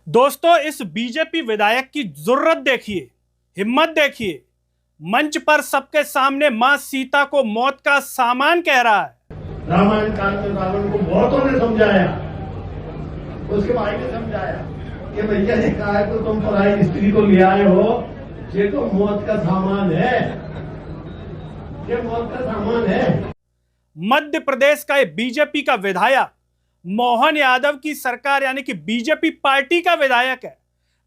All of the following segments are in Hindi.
दोस्तों, इस बीजेपी विधायक की जुर्रत देखिए, हिम्मत देखिए। मंच पर सबके सामने मां सीता को मौत का सामान कह रहा है। रामायण काल में रावण को बहुतों ने समझाया, उसके भाई ने समझाया कि भैया ने कहा है तो तुम पराई स्त्री को ले आए हो, ये तो मौत का सामान है, ये मौत का सामान है। मध्य प्रदेश का बीजेपी का विधायक मोहन यादव की सरकार यानी कि बीजेपी पार्टी का विधायक है।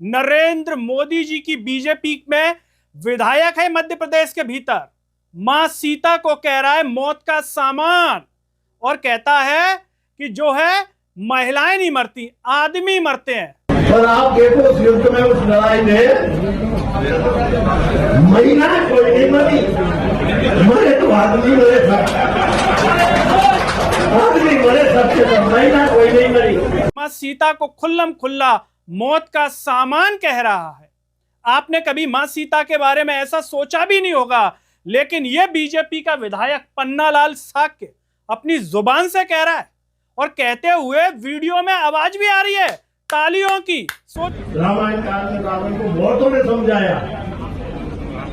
नरेंद्र मोदी जी की बीजेपी में विधायक है मध्य प्रदेश के भीतर। मां सीता को कह रहा है मौत का सामान और कहता है कि जो है महिलाएं नहीं मरती, आदमी मरते हैं। और आप देखो उस युद्ध में, उस लड़ाई में महिला कोई नहीं मरी, मरे तो आदमी मरे सब, आदमी मरे सबसे सब, महिला कोई नहीं मरी। मां सीता को खुल्लम खुल्ला मौत का सामान कह रहा है। आपने कभी मां सीता के बारे में ऐसा सोचा भी नहीं होगा, लेकिन यह बीजेपी का विधायक पन्नालाल साक्य अपनी जुबान से कह रहा है और कहते हुए वीडियो में आवाज भी आ रही है तालियों की। रामायण काल में रावण को बहुतों ने समझाया,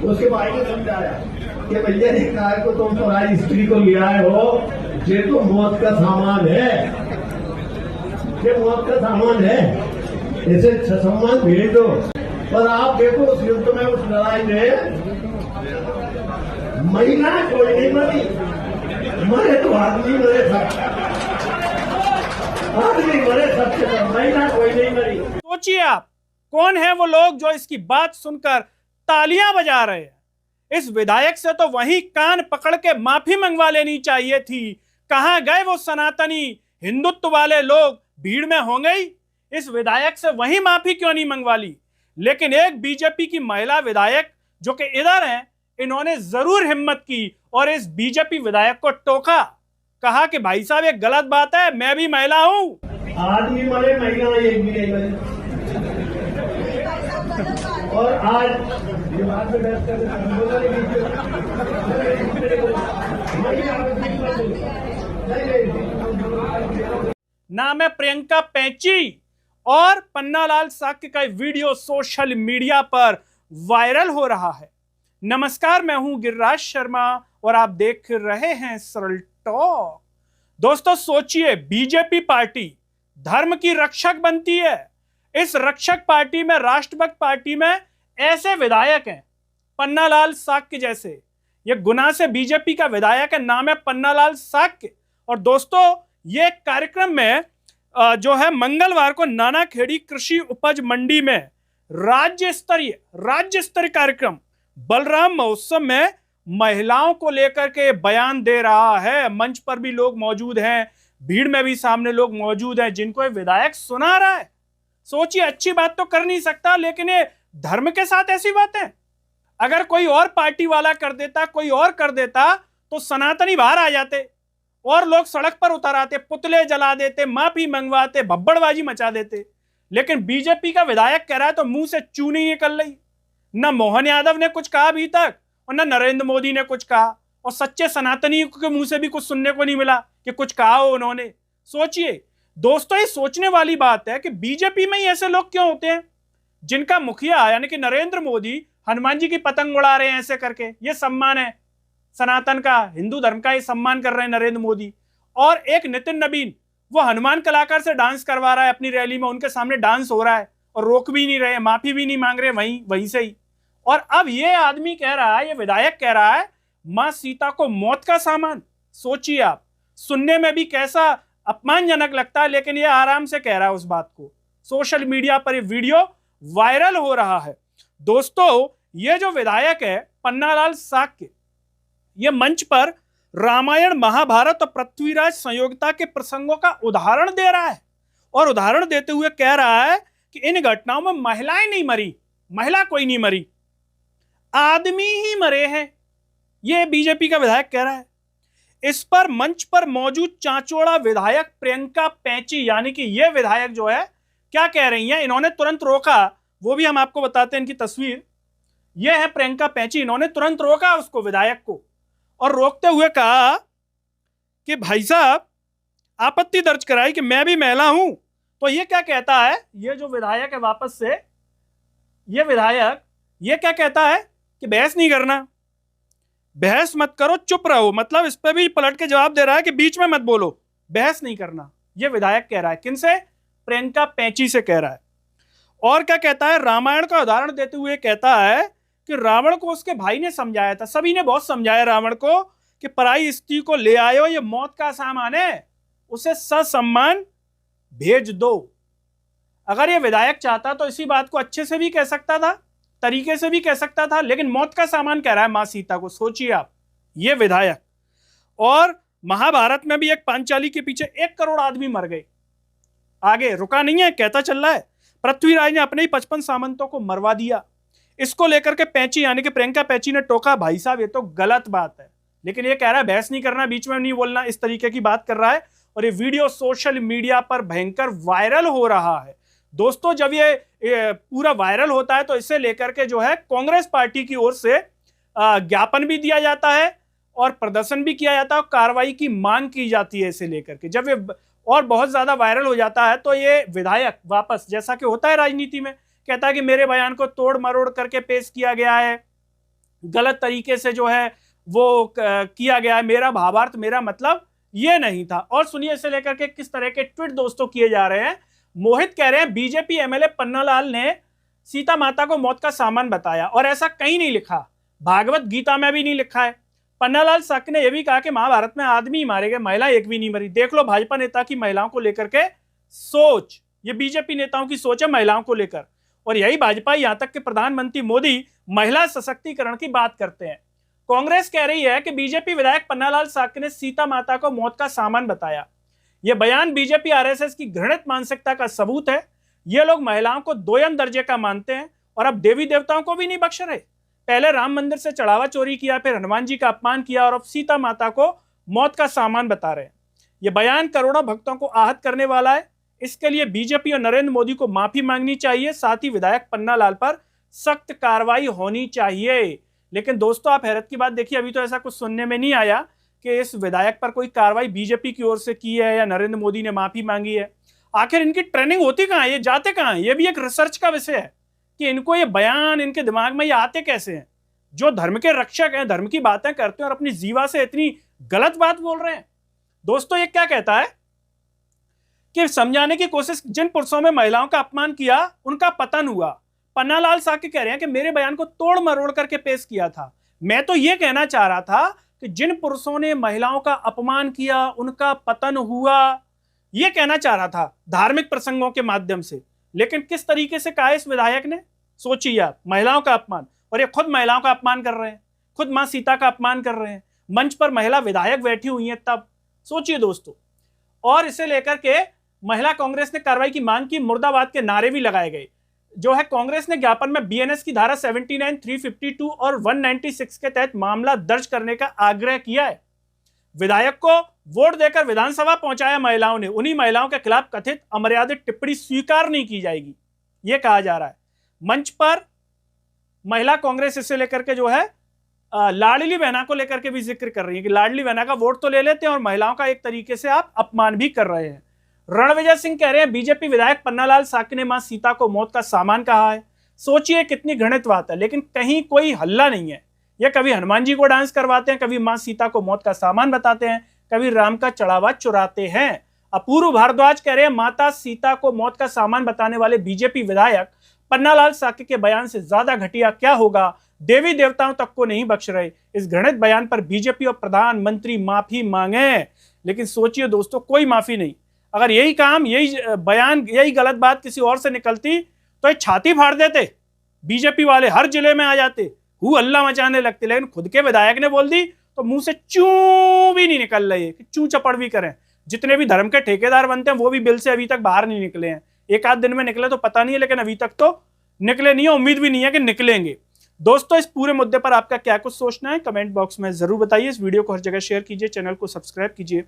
उसके भाई ने समझाया कि भैया ने कहा है तो तुम पराई स्त्री को ले आए हो, ये तो मौत का सामान है, ये मौत का सामान है, इसे सम्मान भेज दो। पर आप देखो उस युद्ध में, उस लड़ाई में महिला कोई नहीं मरी, मरे तो आदमी मरे सब, आदमी मरे सबसे सब, महिला कोई नहीं मरी। सोचिए आप, कौन है वो लोग जो इसकी बात सुनकर तालियां बजा रहे हैं। इस विधायक से तो वहीं कान पकड़ के माफी मंगवा लेनी चाहिए थी। कहां गए वो सनातनी हिंदुत्व वाले लोग, भीड़ में होंगे ही। इस विधायक से वहीं माफी क्यों नहीं मंगवा ली। लेकिन एक बीजेपी की महिला विधायक जो कि इधर हैं, इन्होंने जरूर हिम्मत की और इस बीजेपी विधायक को टोका, कहा कि भाई साहब ये गलत बात है, मैं भी महिला हूं। आदमी मरे, महिला एक भी नहीं मरे। और आज दिमाग में बैठ कर नाम है प्रियंका पैंची और पन्नालाल साक्य का वीडियो सोशल मीडिया पर वायरल हो रहा है। नमस्कार, मैं हूं गिरिराज शर्मा और आप देख रहे हैं सरल टॉक। दोस्तों सोचिए, बीजेपी पार्टी धर्म की रक्षक बनती है। इस रक्षक पार्टी में, राष्ट्रभक्त पार्टी में ऐसे विधायक हैं पन्नालाल साक्य जैसे। ये गुना से बीजेपी का विधायक है, नाम है पन्नालाल साक्य। और दोस्तों ये कार्यक्रम में जो है मंगलवार को नानाखेड़ी कृषि उपज मंडी में राज्य स्तरीय कार्यक्रम बलराम महोत्सव में महिलाओं को लेकर के बयान दे रहा है। मंच पर भी लोग मौजूद हैं, भीड़ में भी सामने लोग मौजूद हैं जिनको ये विधायक सुना रहा है। सोचिए, अच्छी बात तो कर नहीं सकता, लेकिन ये धर्म के साथ ऐसी बातें अगर कोई और पार्टी वाला कर देता, कोई और कर देता, तो सनातनी बाहर आ जाते और लोग सड़क पर उतर आते, पुतले जला देते, माफी मंगवाते, भब्बड़बाजी मचा देते। लेकिन बीजेपी का विधायक कह रहा है तो मुंह से चू नहीं निकल रही। न मोहन यादव ने कुछ कहा अभी तक और न नरेंद्र मोदी ने कुछ कहा, और सच्चे सनातनी के मुंह से भी कुछ सुनने को नहीं मिला कि कुछ कहा हो उन्होंने। सोचिए दोस्तों, ये सोचने वाली बात है कि बीजेपी में ही ऐसे लोग क्यों होते हैं जिनका मुखिया यानी कि नरेंद्र मोदी हनुमान जी की पतंग उड़ा रहे हैं ऐसे करके। ये सम्मान है सनातन का, हिंदू धर्म का, ये सम्मान कर रहे हैं नरेंद्र मोदी। और एक नितिन नवीन, वो हनुमान कलाकार से डांस करवा रहा है अपनी रैली में, उनके सामने डांस हो रहा है और रोक भी नहीं रहे, माफी भी नहीं मांग रहे वहीं से ही। और अब ये आदमी कह रहा है, ये विधायक कह रहा है मां सीता को मौत का सामान। सोचिए आप, सुनने में भी कैसा अपमानजनक लगता है, लेकिन ये आराम से कह रहा है उस बात को। सोशल मीडिया पर ये वीडियो वायरल हो रहा है। दोस्तों ये जो विधायक है पन्नालाल साक्य, ये मंच पर रामायण, महाभारत और पृथ्वीराज संयोगिता के प्रसंगों का उदाहरण दे रहा है और उदाहरण देते हुए कह रहा है कि इन घटनाओं में महिलाएं नहीं मरी, महिला कोई नहीं मरी, आदमी ही मरे हैं। यह बीजेपी का विधायक कह रहा है। इस पर मंच पर मौजूद चांचोड़ा विधायक प्रियंका पैंची यानी कि यह विधायक जो है क्या कह रही हैं, इन्होंने तुरंत रोका, वो भी हम आपको बताते हैं इनकी तस्वीर। यह है प्रियंका पैंची, इन्होंने तुरंत रोका उसको, विधायक को, और रोकते हुए कहा कि भाई साहब आपत्ति दर्ज कराई कि मैं भी महिला हूं, तो ये क्या कहता है, ये जो विधायक है वापस से, ये विधायक ये क्या कहता है कि बहस नहीं करना, बहस मत करो, चुप रहो। मतलब इस पे भी पलट के जवाब दे रहा है कि बीच में मत बोलो, बहस नहीं करना। ये विधायक कह रहा है, किनसे? प्रियंका पैंची से कह रहा है। और क्या कहता है, रामायण का उदाहरण देते हुए कहता है कि रावण को उसके भाई ने समझाया था, सभी ने बहुत समझाया रावण को कि पराई स्त्री को ले आयो, ये मौत का सामान है, उसे ससम्मान भेज दो। अगर ये विधायक चाहता तो इसी बात को अच्छे से भी कह सकता था, तरीके से भी कह सकता था, लेकिन मौत का सामान कह रहा है मां सीता को। सोचिए आप, ये विधायक। और महाभारत में भी एक पांचाली के पीछे 1 करोड़ आदमी मर गए, आगे रुका नहीं है, कहता चल रहा है। पृथ्वीराज ने अपने ही 55 सामंतों को मरवा दिया। इसको लेकर के पैंची यानी कि प्रियंका पैंची ने टोका, भाई साहब ये तो गलत बात है। लेकिन ये कह रहा है बहस नहीं करना, बीच में नहीं बोलना, इस तरीके की बात कर रहा है। और ये वीडियो सोशल मीडिया पर भयंकर वायरल हो रहा है। दोस्तों, जब ये पूरा वायरल होता है तो इसे लेकर के जो है कांग्रेस पार्टी की ओर से ज्ञापन भी दिया जाता है और प्रदर्शन भी किया जाता है और कार्रवाई की मांग की जाती है इसे लेकर के। जब ये और बहुत ज्यादा वायरल हो जाता है तो ये विधायक वापस, जैसा कि होता है राजनीति में, कहता है कि मेरे बयान को तोड़ मरोड़ करके पेश किया गया है, गलत तरीके से जो है वो किया गया है, मेरा भावार्थ, मेरा मतलब ये नहीं था। और सुनिए इसे लेकर के किस तरह के ट्वीट दोस्तों किए जा रहे हैं। मोहित कह रहे हैं बीजेपी एमएलए पन्नालाल ने सीता माता को मौत का सामान बताया और ऐसा कहीं नहीं लिखा, भागवत गीता में भी नहीं लिखा है। पन्नालाल साक ने यह भी कहा कि महाभारत में आदमी ही मारे गए, महिला एक भी नहीं मरी। देख लो भाजपा नेता की महिलाओं को लेकर के सोच, ये बीजेपी नेताओं की सोच है महिलाओं को लेकर। और यही भाजपा, यहां तक कि प्रधानमंत्री मोदी महिला सशक्तिकरण की बात करते हैं। कांग्रेस कह रही है कि बीजेपी विधायक पन्नालाल साक ने सीता माता को मौत का सामान बताया। यह बयान बीजेपी आरएसएस की घृणित मानसिकता का सबूत है। ये लोग महिलाओं को दोयम दर्जे का मानते हैं और अब देवी देवताओं को भी नहीं बख्श रहे। पहले राम मंदिर से चढ़ावा चोरी किया, फिर हनुमान जी का अपमान किया और अब सीता माता को मौत का सामान बता रहे हैं। यह बयान करोड़ों भक्तों को आहत करने वाला है। इसके लिए बीजेपी और नरेंद्र मोदी को माफी मांगनी चाहिए, साथ ही विधायक पन्नालाल पर सख्त कार्रवाई होनी चाहिए। लेकिन दोस्तों, आप हैरत की बात देखिए, अभी तो ऐसा कुछ सुनने में नहीं आया कि इस विधायक पर कोई कार्रवाई बीजेपी की ओर से की है या नरेंद्र मोदी ने माफी मांगी है। आखिर इनकी ट्रेनिंग होती कहां है, ये जाते कहां है? ये भी एक रिसर्च का विषय है कि इनको ये बयान इनके दिमाग में ये आते कैसे हैं। जो धर्म के रक्षक हैं, धर्म की बातें करते हैं और अपनी जीवा से इतनी गलत बात बोल रहे हैं। दोस्तों, ये क्या कहता है कि समझाने की कोशिश, जिन पुरुषों में महिलाओं का अपमान किया उनका पतन हुआ। पन्नालाल साकी कह रहे हैं कि मेरे बयान को तोड़ मरोड़ करके पेश किया था। मैं तो यह कहना चाह रहा था कि जिन पुरुषों ने महिलाओं का अपमान किया उनका पतन हुआ, यह कहना चाह रहा था धार्मिक प्रसंगों के माध्यम से। लेकिन किस तरीके से कहा इस विधायक ने, सोचिए आप, महिलाओं का अपमान। और ये खुद महिलाओं का अपमान कर रहे हैं, खुद मां सीता का अपमान कर रहे हैं, मंच पर महिला विधायक बैठी हुई हैं तब। सोचिए दोस्तों। और इसे लेकर के महिला कांग्रेस ने कार्रवाई की मांग की, मुर्दाबाद के नारे भी लगाए गए। जो है कांग्रेस ने ज्ञापन में बीएनएस की धारा 79, 352 और 196 के तहत मामला दर्ज करने का आग्रह किया है। विधायक को वोट देकर विधानसभा पहुंचाया महिलाओं ने, उन्हीं महिलाओं के खिलाफ कथित अमर्यादित टिप्पणी स्वीकार नहीं की जाएगी, यह कहा जा रहा है। मंच पर महिला कांग्रेस इसे लेकर के जो है लाडली बहना को लेकर के भी जिक्र कर रही है कि लाडली बहना का वोट तो ले लेते हैं और महिलाओं का एक तरीके से आप अपमान भी कर रहे हैं। रणविजय सिंह कह रहे हैं बीजेपी विधायक पन्नालाल साकी ने मां सीता को मौत का सामान कहा है। सोचिए कितनी घृणित बात है, लेकिन कहीं कोई हल्ला नहीं है। ये कभी हनुमान जी को डांस करवाते हैं, कभी मां सीता को मौत का सामान बताते हैं, कभी राम का चढ़ावा चुराते हैं। अपूर्व भारद्वाज कह रहे हैं माता सीता को मौत का सामान बताने वाले बीजेपी विधायक पन्नालाल साकी के बयान से ज्यादा घटिया क्या होगा, देवी देवताओं तक को नहीं बख्श रहे। इस घृणित बयान पर बीजेपी और प्रधानमंत्री माफी मांगे। लेकिन सोचिए दोस्तों, कोई माफी नहीं। अगर यही काम, यही बयान, यही गलत बात किसी और से निकलती तो ये छाती फाड़ देते, बीजेपी वाले हर जिले में आ जाते, हु हल्ला मचाने लगते। लेकिन खुद के विधायक ने बोल दी तो मुंह से चूं भी नहीं निकल रही है कि चूं चपड़ भी करें। जितने भी धर्म के ठेकेदार बनते हैं वो भी बिल से अभी तक बाहर नहीं निकले हैं। एक आध दिन में निकले तो पता नहीं है, लेकिन अभी तक तो निकले नहीं है, उम्मीद भी नहीं है कि निकलेंगे। दोस्तों, इस पूरे मुद्दे पर आपका क्या कुछ सोचना है कमेंट बॉक्स में जरूर बताइए। इस वीडियो को हर जगह शेयर कीजिए, चैनल को सब्सक्राइब कीजिए।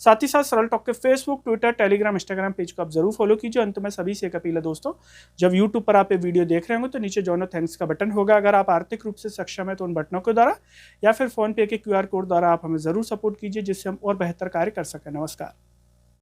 साथ ही साथ सरल टॉक के Facebook, Twitter, Telegram, Instagram page को आप जरूर फॉलो कीजिए। अंत में सभी से एक अपील है दोस्तों, जब यूट्यूब पर आप ये वीडियो देख रहे होंगे तो नीचे जॉइन थैंक्स का बटन होगा। अगर आप आर्थिक रूप से सक्षम है तो उन बटनों के द्वारा या फिर फोन पे के QR कोड द्वारा आप हमें जरूर सपोर्ट कीजिए, जिससे हम और बेहतर कार्य कर सकें। नमस्कार।